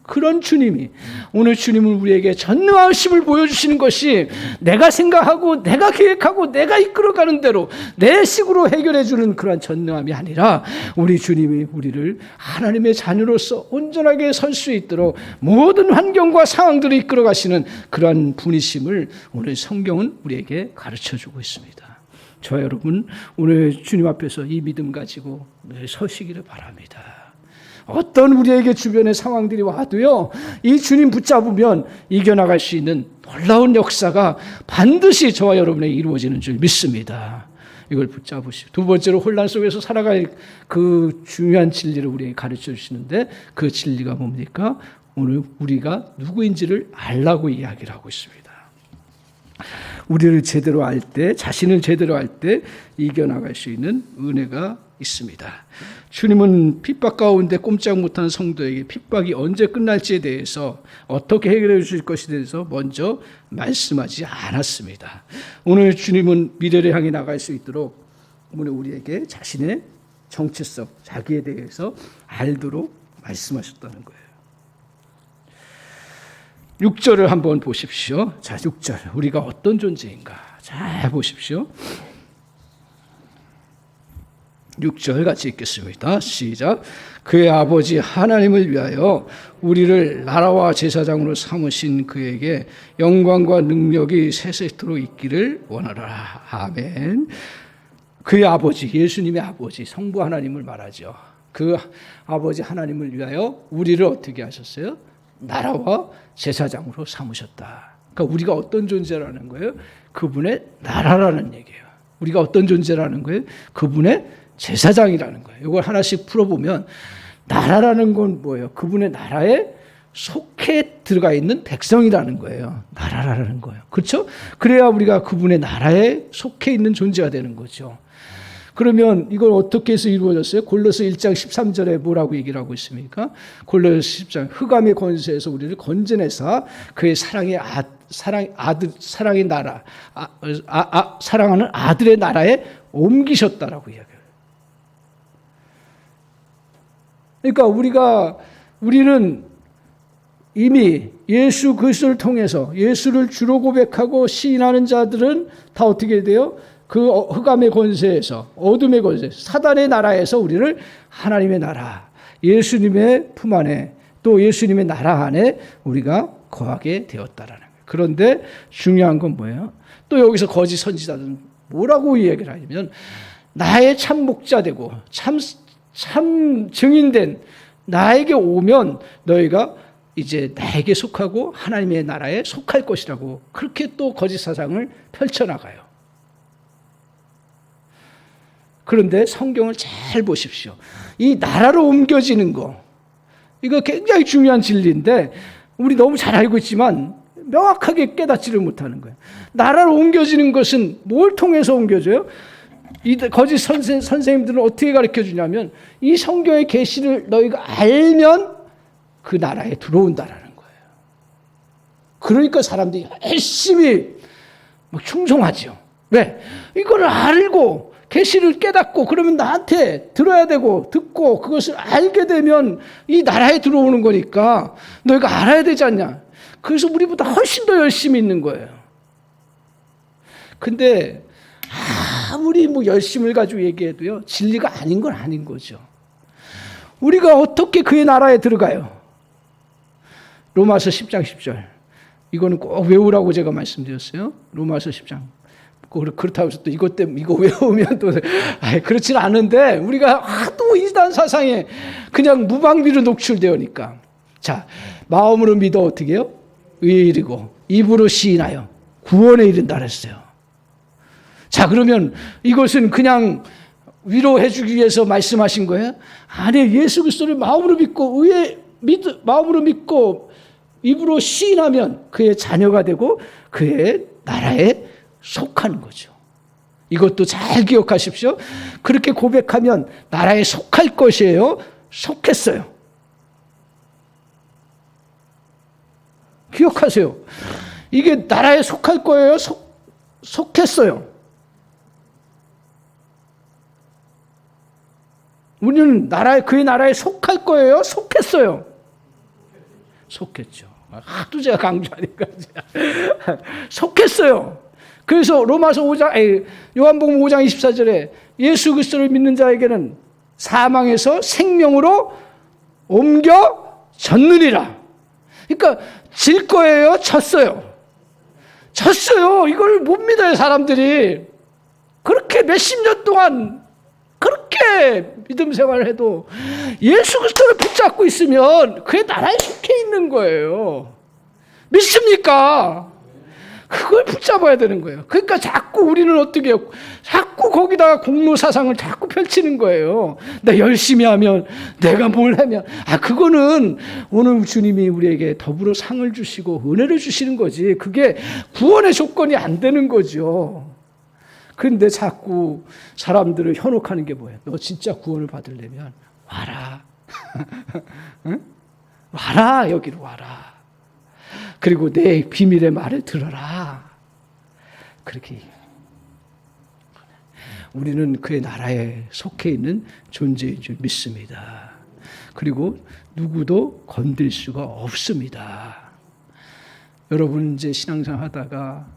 그런 주님이, 오늘 주님은 우리에게 전능하심을 보여주시는 것이 내가 생각하고 내가 계획하고 내가 이끌어가는 대로 내 식으로 해결해 주는 그런 전능함이 아니라, 우리 주님이 우리를 하나님의 자녀로서 온전하게 설 수 있도록 모든 환경과 상황들을 이끌어가시는 그러한 분이심을 오늘 성경은 우리에게 가르쳐주고 있습니다. 저와 여러분, 오늘 주님 앞에서 이 믿음 가지고 서시기를 바랍니다. 어떤 우리에게 주변의 상황들이 와도요, 이 주님 붙잡으면 이겨나갈 수 있는 놀라운 역사가 반드시 저와 여러분에 이루어지는 줄 믿습니다. 이걸 붙잡으시고, 두 번째로 혼란 속에서 살아갈 그 중요한 진리를 우리에게 가르쳐 주시는데, 그 진리가 뭡니까? 오늘 우리가 누구인지를 알라고 이야기를 하고 있습니다. 우리를 제대로 알 때, 자신을 제대로 알 때 이겨나갈 수 있는 은혜가 있습니다. 주님은 핍박 가운데 꼼짝 못하는 성도에게 핍박이 언제 끝날지에 대해서, 어떻게 해결해 주실 것에 대해서 먼저 말씀하지 않았습니다. 오늘 주님은 미래를 향해 나갈 수 있도록 오늘 우리에게 자신의 정체성, 자기에 대해서 알도록 말씀하셨다는 거예요. 6절을 한번 보십시오. 자, 6절. 우리가 어떤 존재인가. 잘 보십시오. 6절 같이 읽겠습니다. 시작. 그의 아버지 하나님을 위하여 우리를 나라와 제사장으로 삼으신 그에게 영광과 능력이 세세토록 있기를 원하노라. 아멘. 그의 아버지, 예수님의 아버지, 성부 하나님을 말하죠. 그 아버지 하나님을 위하여 우리를 어떻게 하셨어요? 나라와 제사장으로 삼으셨다. 그러니까 우리가 어떤 존재라는 거예요? 그분의 나라라는 얘기예요. 우리가 어떤 존재라는 거예요? 그분의 제사장이라는 거예요. 이걸 하나씩 풀어보면 나라라는 건 뭐예요? 그분의 나라에 속해 들어가 있는 백성이라는 거예요. 나라라는 거예요. 그렇죠? 그래야 우리가 그분의 나라에 속해 있는 존재가 되는 거죠. 그러면 이걸 어떻게 해서 이루어졌어요? 골로새 1장 13절에 뭐라고 얘기를 하고 있습니까? 골로새 10장 흑암의 권세에서 우리를 건져내사 그의 사랑의 나라, 사랑하는 아들의 나라에 옮기셨다라고 이야기해요. 그러니까 우리는 이미 예수 그리스도를 통해서 예수를 주로 고백하고 시인하는 자들은 다 어떻게 돼요? 그 흑암의 권세에서, 어둠의 권세, 사단의 나라에서 우리를 하나님의 나라, 예수님의 품 안에, 또 예수님의 나라 안에 우리가 거하게 되었다라는 거예요. 그런데 중요한 건 뭐예요? 또 여기서 거짓 선지자들은 뭐라고 이야기를 하냐면 나의 참 목자 되고 참 증인된 나에게 오면 너희가 이제 나에게 속하고 하나님의 나라에 속할 것이라고 그렇게 또 거짓 사상을 펼쳐나가요. 그런데 성경을 잘 보십시오. 이 나라로 옮겨지는 거, 이거 굉장히 중요한 진리인데 우리 너무 잘 알고 있지만 명확하게 깨닫지를 못하는 거예요. 나라로 옮겨지는 것은 뭘 통해서 옮겨져요? 이 거짓 선생님들은 어떻게 가르쳐 주냐면 이 성경의 계시를 너희가 알면 그 나라에 들어온다라는 거예요. 그러니까 사람들이 열심히 막 충성하죠. 왜? 이걸 알고 계시를 깨닫고 그러면 나한테 들어야 되고 듣고 그것을 알게 되면 이 나라에 들어오는 거니까 너희가 알아야 되지 않냐. 그래서 우리보다 훨씬 더 열심히 있는 거예요. 근데 아무리 뭐 열심을 가지고 얘기해도요, 진리가 아닌 건 아닌 거죠. 우리가 어떻게 그의 나라에 들어가요? 로마서 10장 10절. 이거는 꼭 외우라고 제가 말씀드렸어요. 로마서 10장. 그렇다고 해서 또 이것 때문에 이거 외우면 또 그렇지는 않은데 우리가 하도 이단 사상에 그냥 무방비로 노출되니까. 자, 마음으로 믿어 어떻게 해요? 의에 이르고 입으로 시인하여 구원에 이른다 그랬어요. 자, 그러면 이것은 그냥 위로해 주기 위해서 말씀하신 거예요? 아니, 예수 그리스도를 마음으로 믿고 마음으로 믿고 입으로 시인하면 그의 자녀가 되고 그의 나라에 속하는 거죠. 이것도 잘 기억하십시오. 그렇게 고백하면 나라에 속할 것이에요. 속했어요. 기억하세요. 이게 나라에 속할 거예요. 속했어요. 우리는 그의 나라에 속할 거예요. 속했어요. 속했죠. 하도 제가 강조하니까 속했어요. 그래서 요한복음 5장 24절에 예수 그리스도를 믿는 자에게는 사망에서 생명으로 옮겨졌느니라. 그러니까 질 거예요? 졌어요? 졌어요. 이걸 못 믿어요, 사람들이. 그렇게 몇십 년 동안 그렇게 믿음 생활을 해도 예수 그리스도를 붙잡고 있으면 그의 나라에 속해 있는 거예요. 믿습니까? 그걸 붙잡아야 되는 거예요. 그러니까 자꾸 우리는 어떻게 해요? 자꾸 거기다가 공로 사상을 자꾸 펼치는 거예요. 나 열심히 하면, 내가 뭘 하면. 그거는 오늘 주님이 우리에게 더불어 상을 주시고 은혜를 주시는 거지. 그게 구원의 조건이 안 되는 거죠. 그런데 자꾸 사람들을 현혹하는 게 뭐예요? 너 진짜 구원을 받으려면 와라. 응? 와라, 여기로 와라. 그리고 내 비밀의 말을 들어라. 그렇게 우리는 그의 나라에 속해 있는 존재인 줄 믿습니다. 그리고 누구도 건들 수가 없습니다. 여러분 이제 신앙생활 하다가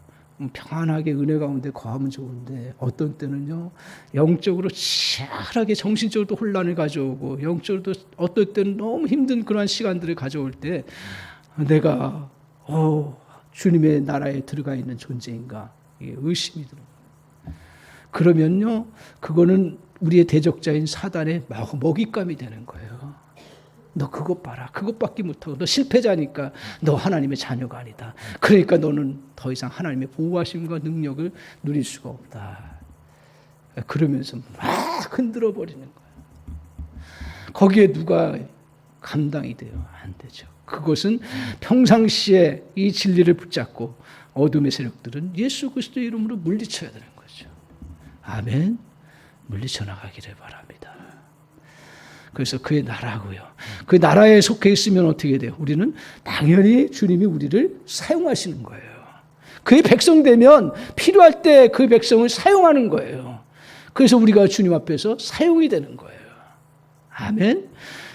평안하게 은혜 가운데 거하면 좋은데 어떤 때는요 영적으로 치열하게 정신적으로도 혼란을 가져오고 영적으로도 어떨 때는 너무 힘든 그러한 시간들을 가져올 때 내가 주님의 나라에 들어가 있는 존재인가 이게 의심이 들어요. 그러면요 그거는 우리의 대적자인 사단의 먹잇감이 되는 거예요. 너 그것 봐라. 그것밖에 못하고 너 실패자니까 너 하나님의 자녀가 아니다. 그러니까 너는 더 이상 하나님의 보호하심과 능력을 누릴 수가 없다. 그러면서 막 흔들어 버리는 거예요. 거기에 누가 감당이 돼요? 안 되죠. 그것은 평상시에 이 진리를 붙잡고 어둠의 세력들은 예수 그리스도의 이름으로 물리쳐야 되는 거죠. 아멘. 물리쳐 나가기를 바랍니다. 그래서 그의 나라고요. 그 나라에 속해 있으면 어떻게 돼요? 우리는 당연히 주님이 우리를 사용하시는 거예요. 그의 백성 되면 필요할 때 그 백성을 사용하는 거예요. 그래서 우리가 주님 앞에서 사용이 되는 거예요. 아멘.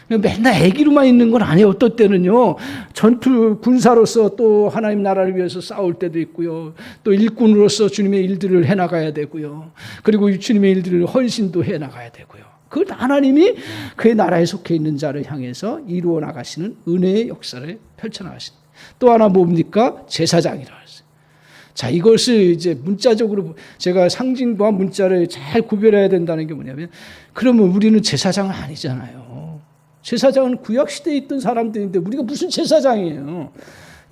맨날 애기로만 있는 건 아니에요. 어떨 때는요 전투 군사로서 또 하나님 나라를 위해서 싸울 때도 있고요. 또 일꾼으로서 주님의 일들을 해나가야 되고요. 그리고 주님의 일들을 헌신도 해나가야 되고요. 그걸 하나님이 그의 나라에 속해 있는 자를 향해서 이루어 나가시는 은혜의 역사를 펼쳐나가시는. 또 하나 뭡니까? 제사장이라고 했어요. 자, 이것을 이제 문자적으로 제가 상징과 문자를 잘 구별해야 된다는 게 뭐냐면 그러면 우리는 제사장은 아니잖아요. 제사장은 구약시대에 있던 사람들인데 우리가 무슨 제사장이에요.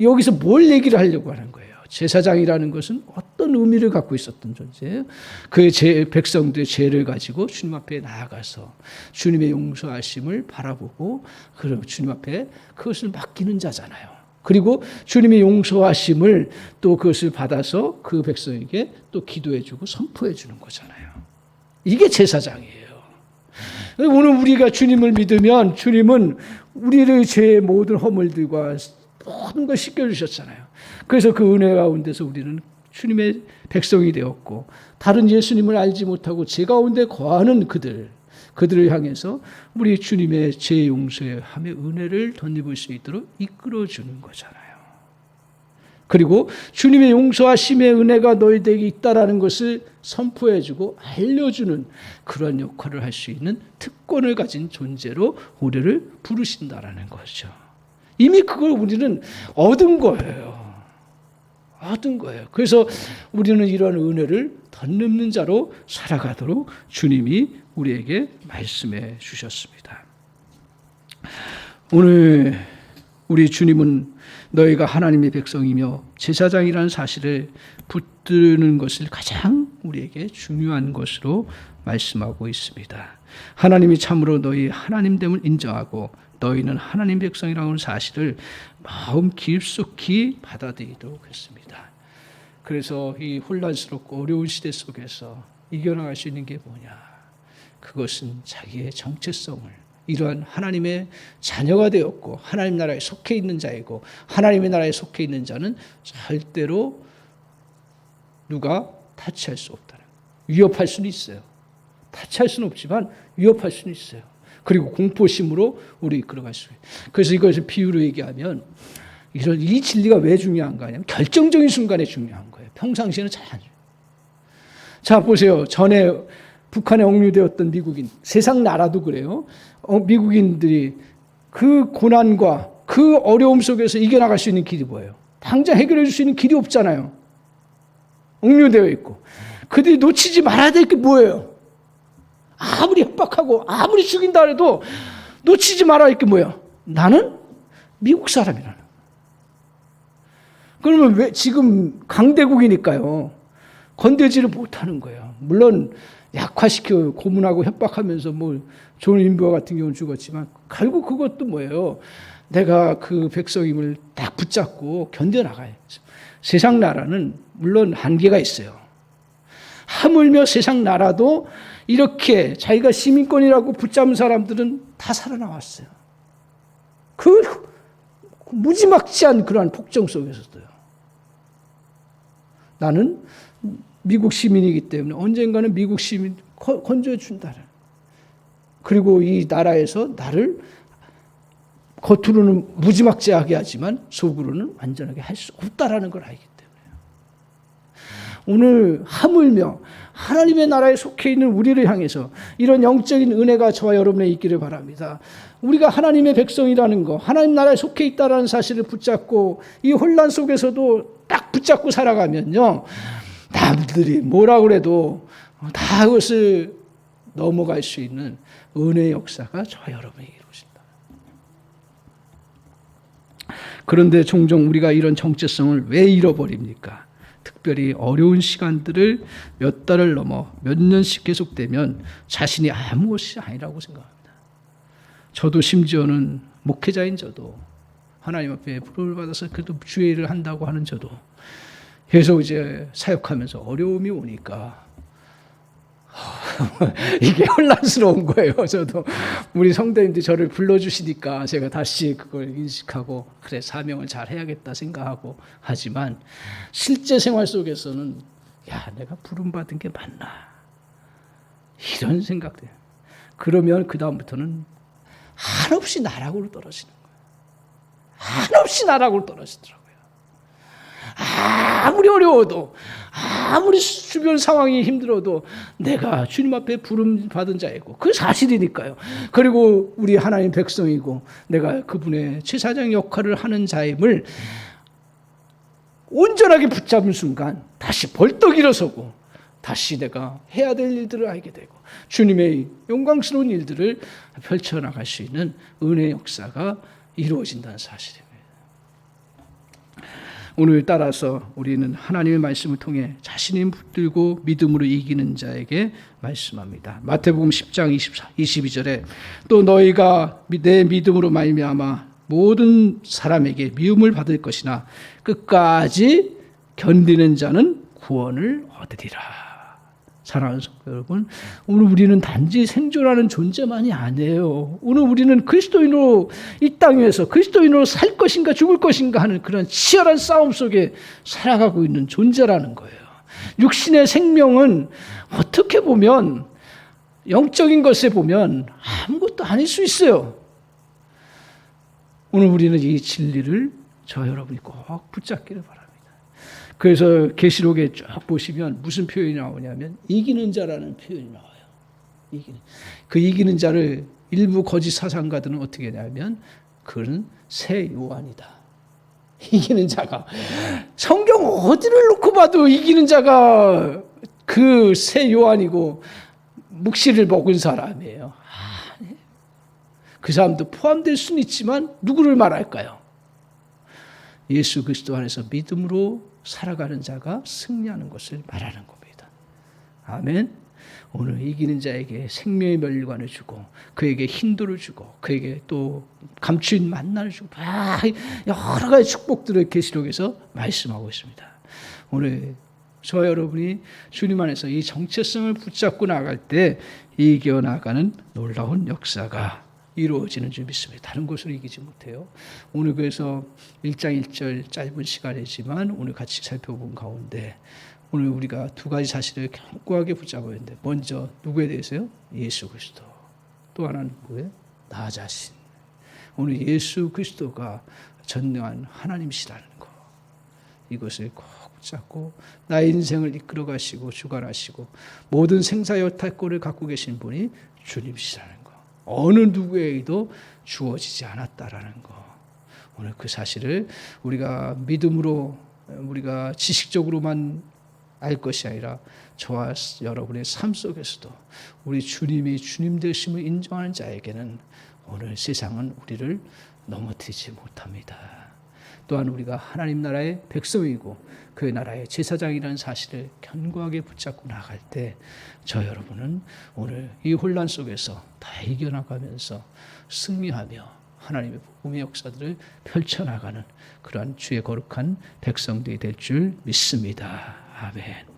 여기서 뭘 얘기를 하려고 하는 거예요. 제사장이라는 것은 어떤 의미를 갖고 있었던 존재예요. 그의 백성들의 죄를 가지고 주님 앞에 나아가서 주님의 용서하심을 바라보고 그럼 주님 앞에 그것을 맡기는 자잖아요. 그리고 주님의 용서하심을 또 그것을 받아서 그 백성에게 또 기도해주고 선포해주는 거잖아요. 이게 제사장이에요. 오늘 우리가 주님을 믿으면 주님은 우리의 죄의 모든 허물들과 모든 걸 씻겨주셨잖아요. 그래서 그 은혜 가운데서 우리는 주님의 백성이 되었고 다른 예수님을 알지 못하고 죄 가운데 거하는 그들을 향해서 우리 주님의 죄 용서함의 은혜를 덧입을 수 있도록 이끌어주는 거잖아요. 그리고 주님의 용서하심의 은혜가 너희에게 있다라는 것을 선포해주고 알려주는 그런 역할을 할 수 있는 특권을 가진 존재로 우리를 부르신다라는 거죠. 이미 그걸 우리는 얻은 거예요. 얻은 거예요. 그래서 우리는 이러한 은혜를 덧입는 자로 살아가도록 주님이 우리에게 말씀해 주셨습니다. 오늘 우리 주님은 너희가 하나님의 백성이며 제사장이라는 사실을 붙드는 것을 가장 우리에게 중요한 것으로 말씀하고 있습니다. 하나님이 참으로 너희 하나님됨을 인정하고 너희는 하나님 백성이라는 사실을 마음 깊숙이 받아들이도록 했습니다. 그래서 이 혼란스럽고 어려운 시대 속에서 이겨나갈 수 있는 게 뭐냐? 그것은 자기의 정체성을 이러한 하나님의 자녀가 되었고 하나님 나라에 속해 있는 자이고 하나님의 나라에 속해 있는 자는 절대로 누가 타치할 수 없다는 거예요. 위협할 수는 있어요. 타치할 수는 없지만 위협할 수는 있어요. 그리고 공포심으로 우리 이끌어갈 수 있어요. 그래서 이것을 비유로 얘기하면 이 진리가 왜 중요한가 하냐면 결정적인 순간에 중요한 거예요. 평상시에는 잘 안 돼요. 자 보세요. 전에 북한에 억류되었던 미국인, 세상 나라도 그래요. 미국인들이 그 고난과 그 어려움 속에서 이겨나갈 수 있는 길이 뭐예요? 당장 해결해 줄 수 있는 길이 없잖아요. 억류되어 있고. 그들이 놓치지 말아야 될 게 뭐예요? 아무리 협박하고 아무리 죽인다 해도 놓치지 말아야 할 게 뭐예요? 나는 미국 사람이라는. 그러면 왜 지금 강대국이니까요. 건들지를 못하는 거예요. 물론 약화시켜 고문하고 협박하면서 뭐 존 윈버 같은 경우는 죽었지만 결국 그것도 뭐예요? 내가 그 백성임을 딱 붙잡고 견뎌나가요. 세상 나라는 물론 한계가 있어요. 하물며 세상 나라도 이렇게 자기가 시민권이라고 붙잡은 사람들은 다 살아나왔어요. 그 무지막지한 그러한 폭정 속에서도요. 나는 미국 시민이기 때문에 언젠가는 미국 시민 건조해 준다는. 그리고 이 나라에서 나를 겉으로는 무지막지하게 하지만 속으로는 완전하게 할 수 없다라는 걸 알기 때문에요. 오늘 하물며 하나님의 나라에 속해 있는 우리를 향해서 이런 영적인 은혜가 저와 여러분의 있기를 바랍니다. 우리가 하나님의 백성이라는 거, 하나님 나라에 속해 있다는 사실을 붙잡고 이 혼란 속에서도 딱 붙잡고 살아가면요, 남들이 뭐라 그래도 다 그것을 넘어갈 수 있는 은혜의 역사가 저와 여러분에게 이루어진다. 그런데 종종 우리가 이런 정체성을 왜 잃어버립니까? 특별히 어려운 시간들을 몇 달을 넘어 몇 년씩 계속되면 자신이 아무것이 아니라고 생각합니다. 저도 심지어는 목회자인 저도 하나님 앞에 부름을 받아서 그래도 주의 일을 한다고 하는 저도 계속 이제 사역하면서 어려움이 오니까 이게 혼란스러운 거예요. 저도 우리 성도님들이 저를 불러주시니까 제가 다시 그걸 인식하고 그래 사명을 잘 해야겠다 생각하고 하지만 실제 생활 속에서는 야 내가 부름받은 게 맞나 이런 생각들. 그러면 그 다음부터는 한없이 나락으로 떨어지는 거예요. 한없이 나락으로 떨어지더라고요. 아무리 어려워도 아무리 주변 상황이 힘들어도 내가 주님 앞에 부름 받은 자이고 그 사실이니까요. 그리고 우리 하나님 백성이고 내가 그분의 제사장 역할을 하는 자임을 온전하게 붙잡은 순간 다시 벌떡 일어서고 다시 내가 해야 될 일들을 알게 되고 주님의 영광스러운 일들을 펼쳐나갈 수 있는 은혜의 역사가 이루어진다는 사실입니다. 오늘 따라서 우리는 하나님의 말씀을 통해 자신이 붙들고 믿음으로 이기는 자에게 말씀합니다. 마태복음 10장 22절에 또 너희가 내 믿음으로 말미암아 모든 사람에게 미움을 받을 것이나 끝까지 견디는 자는 구원을 얻으리라. 사랑하는 성도 여러분, 오늘 우리는 단지 생존하는 존재만이 아니에요. 오늘 우리는 그리스도인으로 이 땅에서 그리스도인으로 살 것인가 죽을 것인가 하는 그런 치열한 싸움 속에 살아가고 있는 존재라는 거예요. 육신의 생명은 어떻게 보면 영적인 것에 보면 아무것도 아닐 수 있어요. 오늘 우리는 이 진리를 저 여러분이 꼭 붙잡기를 바랍니다. 그래서 계시록에 쭉 보시면 무슨 표현이 나오냐면 이기는 자라는 표현이 나와요. 그 이기는 자를 일부 거짓 사상가들은 어떻게 하냐면 그는 새 요한이다. 이기는 자가 성경 어디를 놓고 봐도 이기는 자가 그 새 요한이고 묵시를 먹은 사람이에요. 그 사람도 포함될 수는 있지만 누구를 말할까요? 예수 그리스도 안에서 믿음으로 살아가는 자가 승리하는 것을 말하는 겁니다. 아멘. 오늘 이기는 자에게 생명의 멸관을 주고 그에게 힌도를 주고 그에게 또 감추인 만나를 주고 여러 가지 축복들을 계시록에서 말씀하고 있습니다. 오늘 저와 여러분이 주님 안에서 이 정체성을 붙잡고 나갈 때 이겨나가는 놀라운 역사가 이루어지는 줄 믿습니다. 다른 것으로 이기지 못해요. 오늘 그래서 1장 1절 짧은 시간이지만 오늘 같이 살펴본 가운데 오늘 우리가 두 가지 사실을 견고하게 붙잡아야 하는데 먼저 누구에 대해서요? 예수 그리스도. 또 하나는 누구예요? 나 자신. 오늘 예수 그리스도가 전능한 하나님이시라는 거. 이것을 꼭 붙잡고 나의 인생을 이끌어 가시고 주관하시고 모든 생사여탈권을 갖고 계신 분이 주님이시라는 거. 어느 누구에게도 주어지지 않았다라는 거. 오늘 그 사실을 우리가 믿음으로 우리가 지식적으로만 알 것이 아니라 저와 여러분의 삶 속에서도 우리 주님이 주님 되심을 인정하는 자에게는 오늘 세상은 우리를 넘어뜨리지 못합니다. 또한 우리가 하나님 나라의 백성이고 그의 나라의 제사장이라는 사실을 견고하게 붙잡고 나갈 때 저 여러분은 오늘 이 혼란 속에서 다 이겨나가면서 승리하며 하나님의 복음의 역사들을 펼쳐나가는 그러한 주의 거룩한 백성들이 될 줄 믿습니다. 아멘.